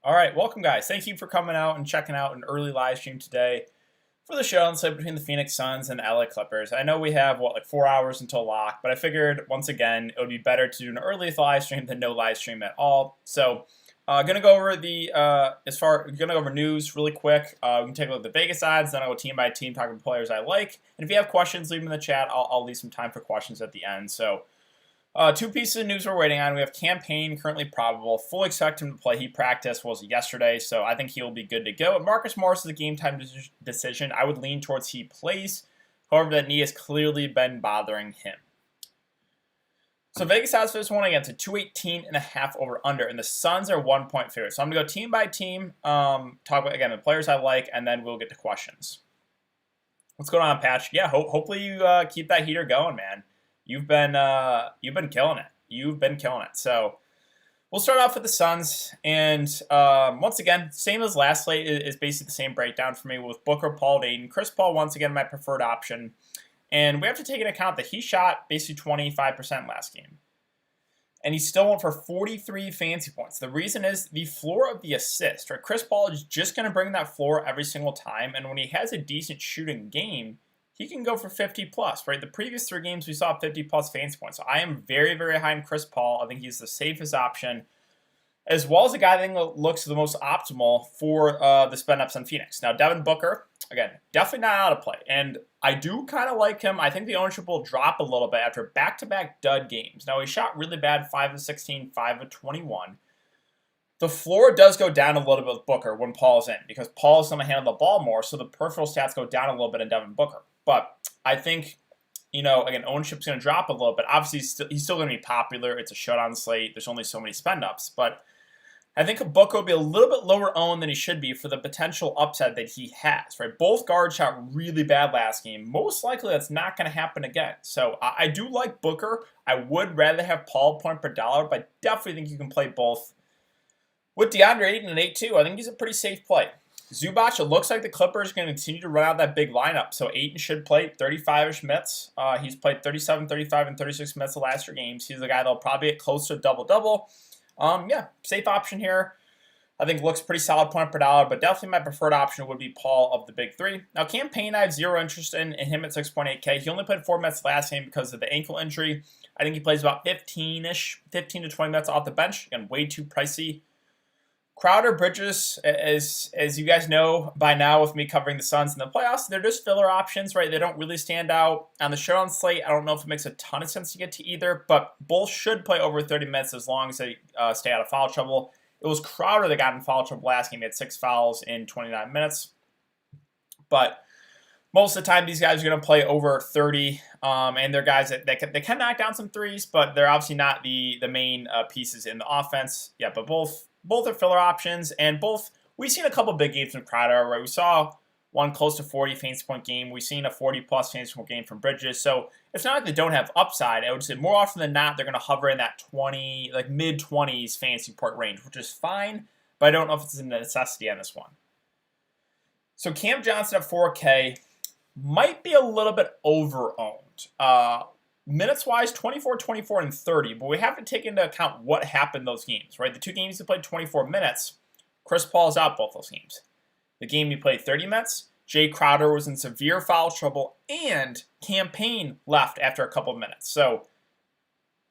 All right, welcome guys. Thank you for coming out and checking out an early live stream today for the show and slate between the Phoenix Suns and the LA Clippers. I know we have like 4 hours until lock, but I figured once again it would be better to do an early live stream than no live stream at all. So, gonna go over gonna go over news really quick. We can take a look at the Vegas odds, then I'll go team by team, talking to players I like. And if you have questions, leave them in the chat. I'll leave some time for questions at the end. So. Two pieces of news we're waiting on. We have campaign currently probable. Fully expect him to play. He practiced yesterday, so I think he'll be good to go. And Marcus Morris is a game time decision. I would lean towards he plays. However, that knee has clearly been bothering him. So Vegas odds for this one against a 218.5 over under, and the Suns are 1-point favorites. So I'm gonna go team by team. Talk about again the players I like, and then we'll get to questions. What's going on, Patch? Yeah, hopefully you keep that heater going, man. You've been killing it. You've been killing it. So we'll start off with the Suns, and once again, same as last slate is basically the same breakdown for me with Booker, Paul, and Aiden. Chris Paul once again my preferred option, and we have to take into account that he shot basically 25% last game, and he still went for 43 fantasy points. The reason is the floor of the assist. Right, Chris Paul is just going to bring that floor every single time, and when he has a decent shooting game, he can go for 50 plus, right? The previous 3 games we saw 50 plus fantasy points. So I am very, very high on Chris Paul. I think he's the safest option, as well as a guy that looks the most optimal for the spend ups on Phoenix. Now, Devin Booker, again, definitely not out of play. And I do kind of like him. I think the ownership will drop a little bit after back-to-back dud games. Now, he shot really bad, 5 of 16, 5 of 21. The floor does go down a little bit with Booker when Paul's in, because Paul's going to handle the ball more, so the peripheral stats go down a little bit in Devin Booker. But I think, again, ownership's going to drop a little bit. Obviously, he's still going to be popular. It's a shut-on slate. There's only so many spend-ups. But I think Booker will be a little bit lower owned than he should be for the potential upside that he has, right? Both guards shot really bad last game. Most likely that's not going to happen again. So I do like Booker. I would rather have Paul point per dollar, but I definitely think you can play both. With DeAndre Ayton at 8-2, I think he's a pretty safe play. Zubac, it looks like the Clippers are going to continue to run out that big lineup. So Ayton should play 35-ish minutes. He's played 37, 35, and 36 minutes the last 3 games. He's the guy that'll probably get close to a double-double. Yeah, safe option here. I think looks pretty solid point per dollar, but definitely my preferred option would be Paul of the big 3. Now, campaign, I have zero interest in him at 6.8K. He only played 4 minutes last game because of the ankle injury. I think he plays about 15 to 20 minutes off the bench. Again, way too pricey. Crowder, Bridges, as you guys know by now with me covering the Suns in the playoffs, they're just filler options, right? They don't really stand out. On the showdown slate, I don't know if it makes a ton of sense to get to either, but both should play over 30 minutes as long as they stay out of foul trouble. It was Crowder that got in foul trouble last game. He had 6 fouls in 29 minutes. But most of the time, these guys are going to play over 30, and they're guys that they can knock down some threes, but they're obviously not the main pieces in the offense. Yeah, but both are filler options, and we've seen a couple big games from Crowder, right? We saw one close to 40 fantasy point game. We've seen a 40-plus fantasy point game from Bridges. So it's not like they don't have upside. I would say more often than not, they're going to hover in that mid-20s fantasy point range, which is fine, but I don't know if it's a necessity on this one. So Cam Johnson at 4K might be a little bit over-owned. Minutes-wise, 24, 24, and 30, but we have to take into account what happened those games, right? The 2 games he played 24 minutes, Chris Paul's out both those games. The game he played 30 minutes, Jay Crowder was in severe foul trouble, and campaign left after a couple of minutes. So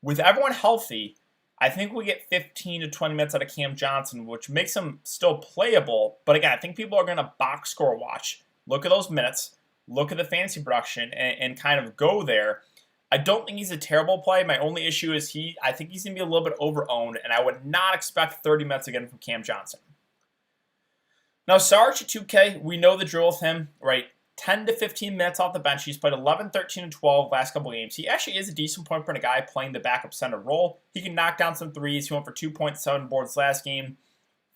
with everyone healthy, I think we get 15 to 20 minutes out of Cam Johnson, which makes him still playable. But again, I think people are going to box score watch, look at those minutes, look at the fantasy production, and kind of go there. I don't think he's a terrible play. My only issue is I think he's going to be a little bit over-owned, and I would not expect 30 minutes again from Cam Johnson. Now, Sarge at 2K, we know the drill with him, right? 10 to 15 minutes off the bench. He's played 11, 13, and 12 last couple games. He actually is a decent point per guy playing the backup center role. He can knock down some threes. He went for 2.7 boards last game.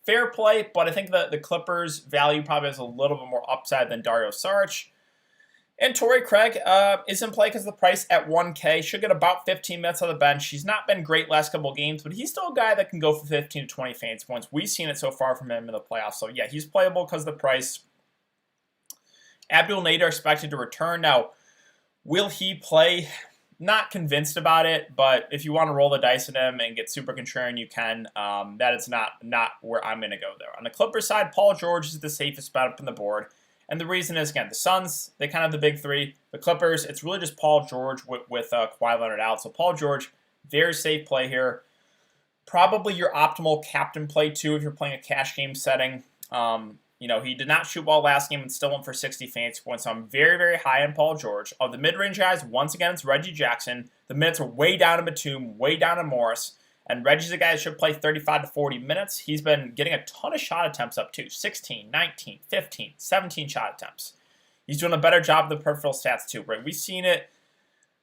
Fair play, but I think the Clippers' value probably has a little bit more upside than Dario Saric. And Torrey Craig is in play because of the price at 1K. Should get about 15 minutes on the bench. He's not been great last couple of games, but he's still a guy that can go for 15 to 20 fantasy points. We've seen it so far from him in the playoffs. So, yeah, he's playable because of the price. Abdul Nader expected to return. Now, will he play? Not convinced about it, but if you want to roll the dice at him and get super contrarian, you can. That is not where I'm going to go there. On the Clippers side, Paul George is the safest bet up on the board. And the reason is, again, the Suns, they kind of have the big three. The Clippers, it's really just Paul George with Kawhi Leonard out. So Paul George, very safe play here. Probably your optimal captain play, too, if you're playing a cash game setting. He did not shoot well last game and still went for 60 fantasy points. So I'm very, very high on Paul George. Of the mid-range guys, once again, it's Reggie Jackson. The minutes are way down in Batum, way down in Morris. And Reggie's a guy that should play 35 to 40 minutes. He's been getting a ton of shot attempts up, too. 16, 19, 15, 17 shot attempts. He's doing a better job of the peripheral stats, too. Right? We've seen it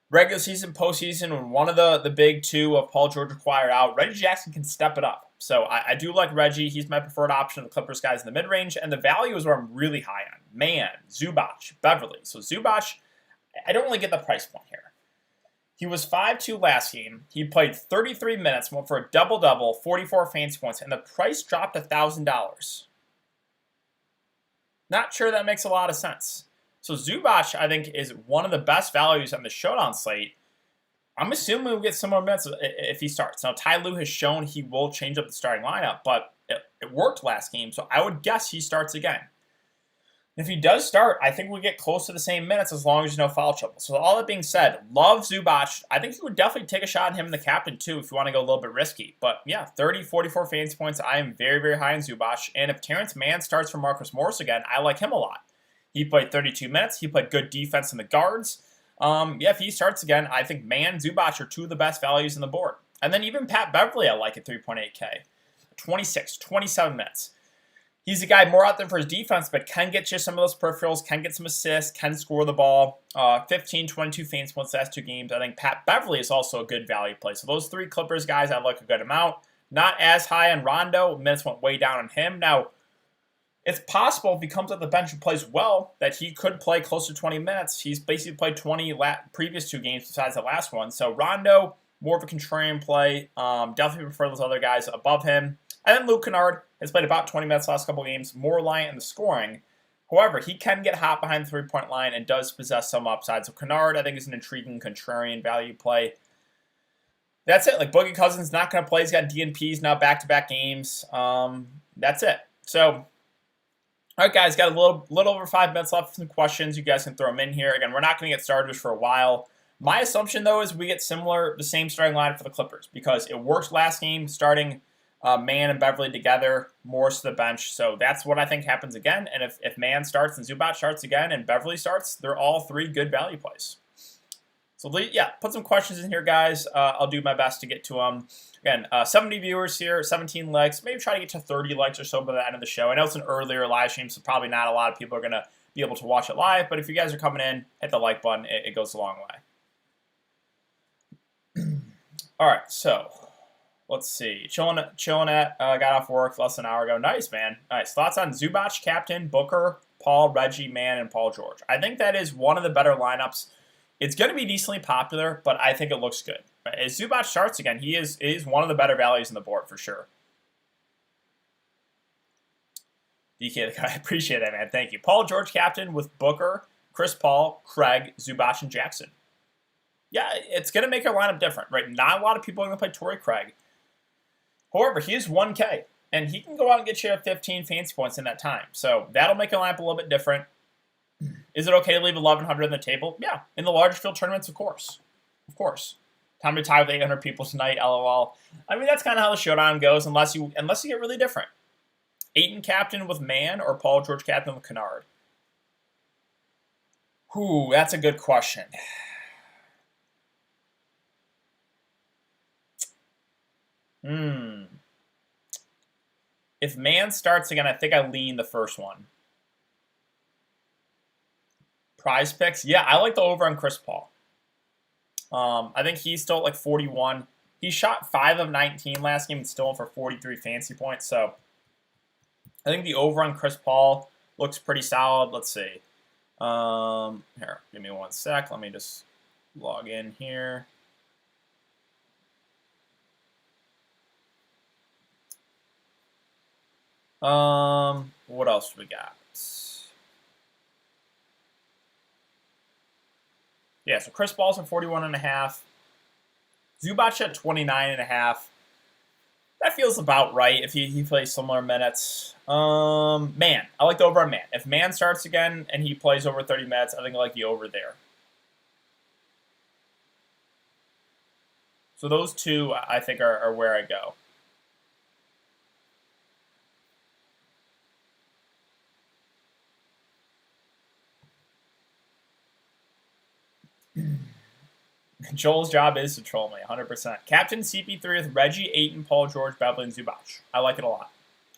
regular season, postseason, when one of the big two of Paul George acquired out. Reggie Jackson can step it up. So I do like Reggie. He's my preferred option of the Clippers guys in the mid-range. And the value is where I'm really high on. Man, Zubac, Beverly. So Zubac, I don't really get the price point here. He was 5-2 last game. He played 33 minutes, went for a double-double, 44 fantasy points, and the price dropped $1,000. Not sure that makes a lot of sense. So Zubac, I think, is one of the best values on the showdown slate. I'm assuming we'll get similar minutes if he starts. Now, Ty Lue has shown he will change up the starting lineup, but it worked last game, so I would guess he starts again. If he does start, I think we get close to the same minutes as long as there's no foul trouble. So all that being said, love Zubac. I think you would definitely take a shot at him and the captain too if you want to go a little bit risky. But yeah, 30, 44 fantasy points. I am very, very high on Zubac. And if Terrence Mann starts for Marcus Morris again, I like him a lot. He played 32 minutes. He played good defense in the guards. If he starts again, I think Mann, Zubac are two of the best values in the board. And then even Pat Beverly, I like at 3.8K. 26, 27 minutes. He's a guy more out there for his defense, but can get you some of those peripherals, can get some assists, can score the ball. 15, 22 fantasy points last two games. I think Pat Beverly is also a good value play. So those three Clippers guys, I like a good amount. Not as high on Rondo. Minutes went way down on him. Now, it's possible if he comes off the bench and plays well that he could play close to 20 minutes. He's basically played 20 previous two games besides the last one. So Rondo, more of a contrarian play. Definitely prefer those other guys above him. And then Luke Kennard has played about 20 minutes last couple games, more reliant on the scoring. However, he can get hot behind the three-point line and does possess some upside. So Kennard, I think, is an intriguing contrarian value play. That's it. Like, Boogie Cousins not going to play. He's got DNPs now, back-to-back games. That's it. So, all right, guys, got a little over 5 minutes left for some questions. You guys can throw them in here. Again, we're not going to get starters for a while. My assumption, though, is we get the same starting line for the Clippers because it worked last game, starting Mann and Beverly together, Morris to the bench. So that's what I think happens again. And if Mann starts and Zubac starts again and Beverly starts, they're all three good value plays. So yeah, put some questions in here, guys. I'll do my best to get to them. Again, 70 viewers here, 17 likes. Maybe try to get to 30 likes or so by the end of the show. I know it's an earlier live stream, so probably not a lot of people are going to be able to watch it live. But if you guys are coming in, hit the like button. It goes a long way. All right, so let's see. Chilling at got off work less than an hour ago. Nice, man. Nice. Thoughts on Zubac, captain, Booker, Paul, Reggie, Mann, and Paul George. I think that is one of the better lineups. It's going to be decently popular, but I think it looks good. As Zubac starts again, he is one of the better values in the board for sure. DK, I appreciate that, man. Thank you. Paul George, captain, with Booker, Chris Paul, Craig, Zubac, and Jackson. Yeah, it's going to make our lineup different, right? Not a lot of people are going to play Torrey Craig. However, he is 1K, and he can go out and get you 15 fantasy points in that time. So that'll make a lineup a little bit different. Is it okay to leave 1,100 on the table? Yeah. In the larger field tournaments, of course. Of course. Time to tie with 800 people tonight, LOL. I mean, that's kind of how the showdown goes, unless you get really different. Ayton captain with Mann or Paul George captain with Kennard? Ooh, that's a good question. If Mann starts again, I think I lean the first one. Prize picks? Yeah, I like the over on Chris Paul. I think he's still at like 41. He shot 5 of 19 last game and still went for 43 fantasy points. So I think the over on Chris Paul looks pretty solid. Let's see. Here, give me one sec. Let me just log in here. What else we got? Yeah, so Chris Paul's at 41.5. Zubac at 29.5. That feels about right if he plays similar minutes. Man, I like the over on Man. If Man starts again and he plays over 30 minutes, I think I like the over there. So those two, I think, are where I go. Joel's job is to troll me, 100%. Captain CP3 with Reggie, Ayton, Paul George, Beverly, and Zubac. I like it a lot.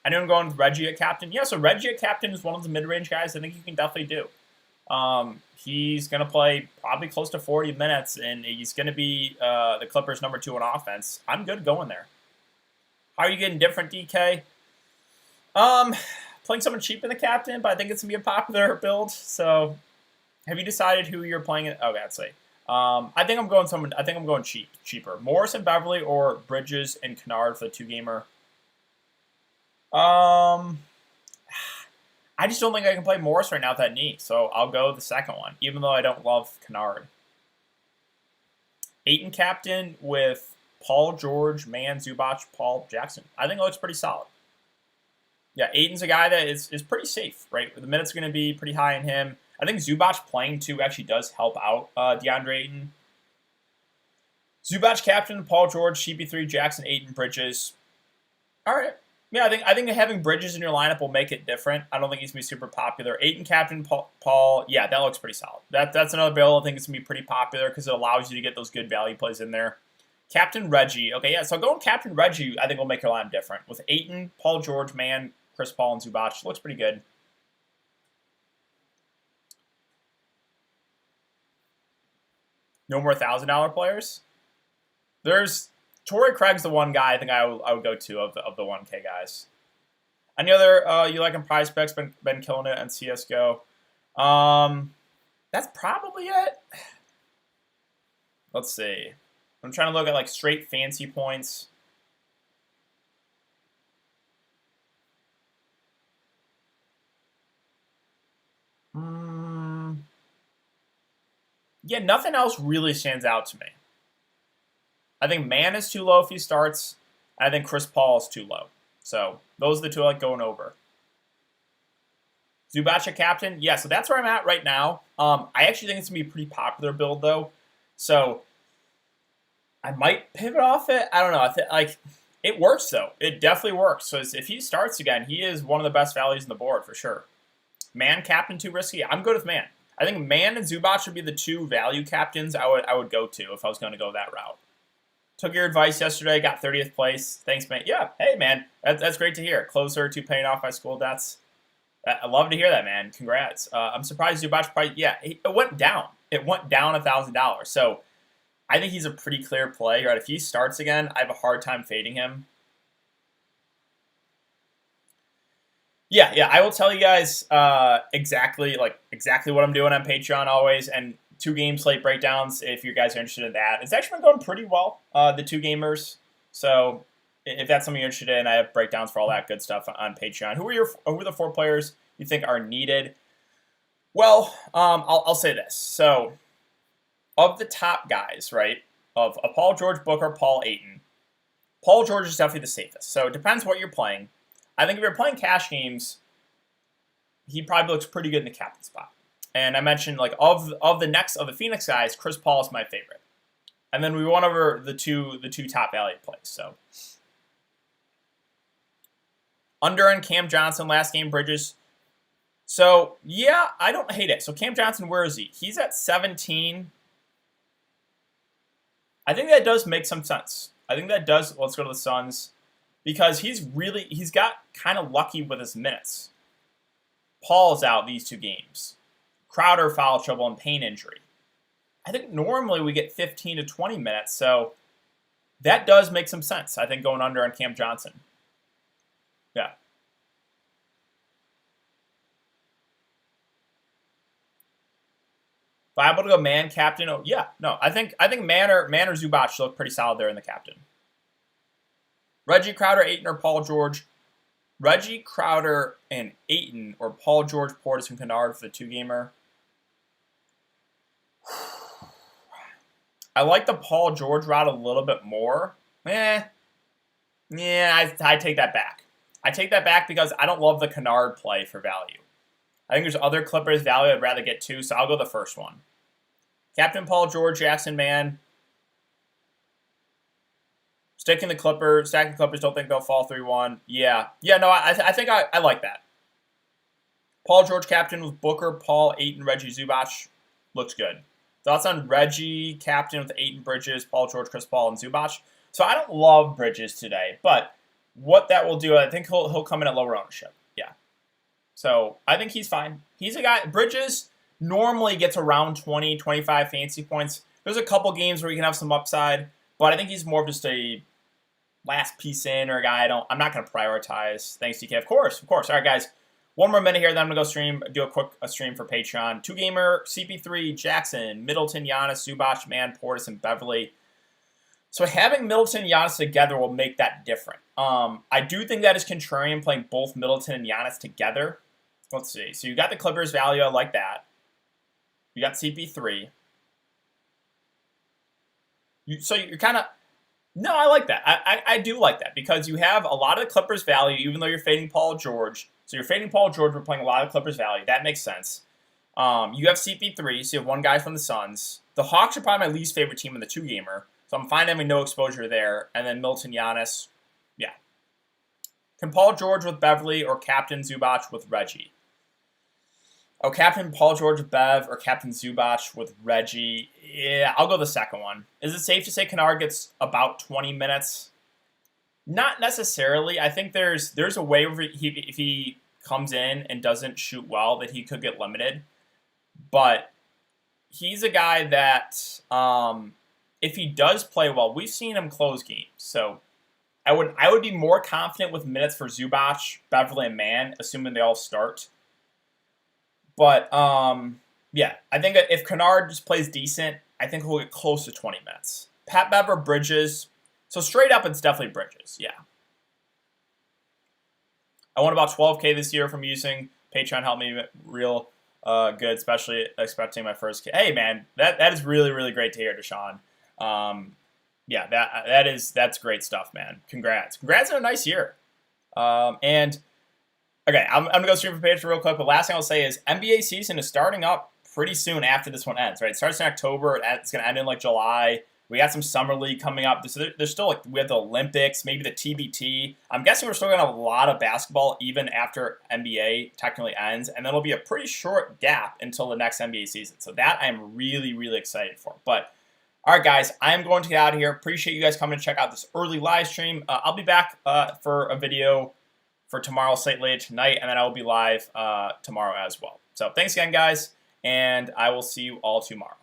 I know I'm going with Reggie at captain. Yeah, so Reggie at captain is one of the mid-range guys I think you can definitely do. He's going to play probably close to 40 minutes, and he's going to be the Clippers' number 2 on offense. I'm good going there. How are you getting different, DK? Playing someone cheap in the captain, but I think it's going to be a popular build. So, have you decided who you're playing? Okay, let's see. I think I'm going cheaper. Morris and Beverly or Bridges and Kennard for the 2-gamer. I just don't think I can play Morris right now with that knee, so I'll go the second one, even though I don't love Kennard. Ayton captain with Paul George, Man, Zubac, Paul, Jackson. I think it looks pretty solid. Yeah, Ayton's a guy that is pretty safe, right? The minutes are going to be pretty high in him. I think Zubac playing too actually does help out DeAndre Ayton. Zubac captain, Paul George, CP3, Jackson, Ayton, Bridges. All right. Yeah, I think having Bridges in your lineup will make it different. I don't think he's going to be super popular. Ayton captain, Paul. Yeah, that looks pretty solid. That's another build I think it's going to be pretty popular because it allows you to get those good value plays in there. Captain Reggie. Okay, yeah, so going Captain Reggie I think will make your lineup different. With Ayton, Paul George, Man, Chris Paul, and Zubac. Looks pretty good. No more $1,000 players? There's Torrey Craig's the one guy I think I would go to of the 1K guys. Any other you like in Prize Picks? Been killing it on CS:GO. That's probably it. Let's see. I'm trying to look at like straight fancy points. Yeah, nothing else really stands out to me. I think Man is too low if he starts. I think Chris Paul is too low. So those are the two I like going over. Zubac captain? Yeah, so that's where I'm at right now. I actually think it's going to be a pretty popular build, though. So I might pivot off it. I don't know. It works, though. It definitely works. So if he starts again, he is one of the best values on the board, for sure. Man captain too risky? I'm good with Man. I think Man and Zubac would be the 2 value captains I would go to if I was going to go that route. Took your advice yesterday, got 30th place. Thanks, man. Yeah, hey, man, that's great to hear. Closer to paying off my school debts. I love to hear that, man. Congrats. I'm surprised Zubac probably, yeah, it went down. It went down $1,000. So I think he's a pretty clear play. Right? If he starts again, I have a hard time fading him. Yeah, I will tell you guys exactly what I'm doing on Patreon always, and 2-game slate breakdowns if you guys are interested in that. It's actually been going pretty well, the 2-gamers. So if that's something you're interested in, I have breakdowns for all that good stuff on Patreon. Who are the 4 players you think are needed? Well, I'll say this. So of the top guys, right, of Paul George, Booker, Paul, Ayton, Paul George is definitely the safest. So it depends what you're playing. I think if you're playing cash games, he probably looks pretty good in the captain spot. And I mentioned like of the Phoenix guys, Chris Paul is my favorite. And then we went over the two top value plays. So under on Cam Johnson last game, Bridges. So yeah, I don't hate it. So Cam Johnson, where is he? He's at 17. I think that does make some sense. I think that does. Let's go to the Suns. Because he's got kind of lucky with his minutes. Paul's out these 2 games. Crowder foul trouble and pain injury. I think normally we get 15 to 20 minutes, so that does make some sense. I think going under on Cam Johnson. Yeah. Viable to go Man captain? Oh yeah, no. I think Man or Zubac look pretty solid there in the captain. Reggie Crowder, Ayton, or Paul George. Reggie Crowder and Ayton, or Paul George, Portis, and Kennard for the 2-gamer. I like the Paul George route a little bit more. I take that back. I take that back because I don't love the Kennard play for value. I think there's other Clippers value I'd rather get to, so I'll go the first one. Captain Paul George, Jackson, man. Stacking the Clippers, don't think they'll fall 3-1. Yeah, no, I think I like that. Paul George, captain with Booker, Paul, Ayton, Reggie, Zubac. Looks good. Thoughts on Reggie, captain with Ayton, Bridges, Paul George, Chris Paul, and Zubac? So I don't love Bridges today, but what that will do, I think he'll come in at lower ownership. Yeah. So I think he's fine. He's a guy. Bridges normally gets around 20, 25 fantasy points. There's a couple games where he can have some upside, but I think he's more of just a last piece in or a guy I'm not going to prioritize. Thanks, DK. Of course. All right, guys. One more minute here, then I'm going to go do a quick stream for Patreon. 2-gamer, CP3, Jackson, Middleton, Giannis, Zubac, Man, Portis, and Beverly. So having Middleton and Giannis together will make that different. I do think that is contrarian playing both Middleton and Giannis together. Let's see. So you got the Clippers value. I like that. You got CP3. You're kind of... No, I like that. I do like that because you have a lot of the Clippers value, even though you're fading Paul George. So you're fading Paul George. We're playing a lot of Clippers value. That makes sense. You have CP3, so you have one guy from the Suns. The Hawks are probably my least favorite team in the 2-gamer, so I'm fine having no exposure there. And then Middleton, Giannis, yeah. Can Paul George with Beverly or Captain Zubac with Reggie? Oh, Captain Paul George with Bev or Captain Zubac with Reggie? Yeah, I'll go the second one. Is it safe to say Kennard gets about 20 minutes? Not necessarily. I think there's a way where if he comes in and doesn't shoot well that he could get limited. But he's a guy that if he does play well, we've seen him close games. So I would be more confident with minutes for Zubac, Beverly, and Man, assuming they all start. But yeah, I think if Kennard just plays decent, I think he'll get close to 20 minutes. Pat Bev or Bridges. So straight up, it's definitely Bridges, yeah. I won about 12K this year from using Patreon. Helped me real good, especially expecting my first K. Hey, man, that is really, really great to hear, Deshaun. Yeah, that's great stuff, man. Congrats on a nice year. And okay, I'm gonna go straight for Patreon real quick. But last thing I'll say is NBA season is starting up pretty soon after this one ends. Right, it starts in October. It's gonna end in like July. We got some summer league coming up. So there's still we have the Olympics, maybe the TBT. I'm guessing we're still going to have a lot of basketball even after NBA technically ends. And then it'll be a pretty short gap until the next NBA season. So that I'm really, really excited for. But all right, guys, I'm going to get out of here. Appreciate you guys coming to check out this early live stream. I'll be back for a video for tomorrow, slate later tonight. And then I will be live tomorrow as well. So thanks again, guys. And I will see you all tomorrow.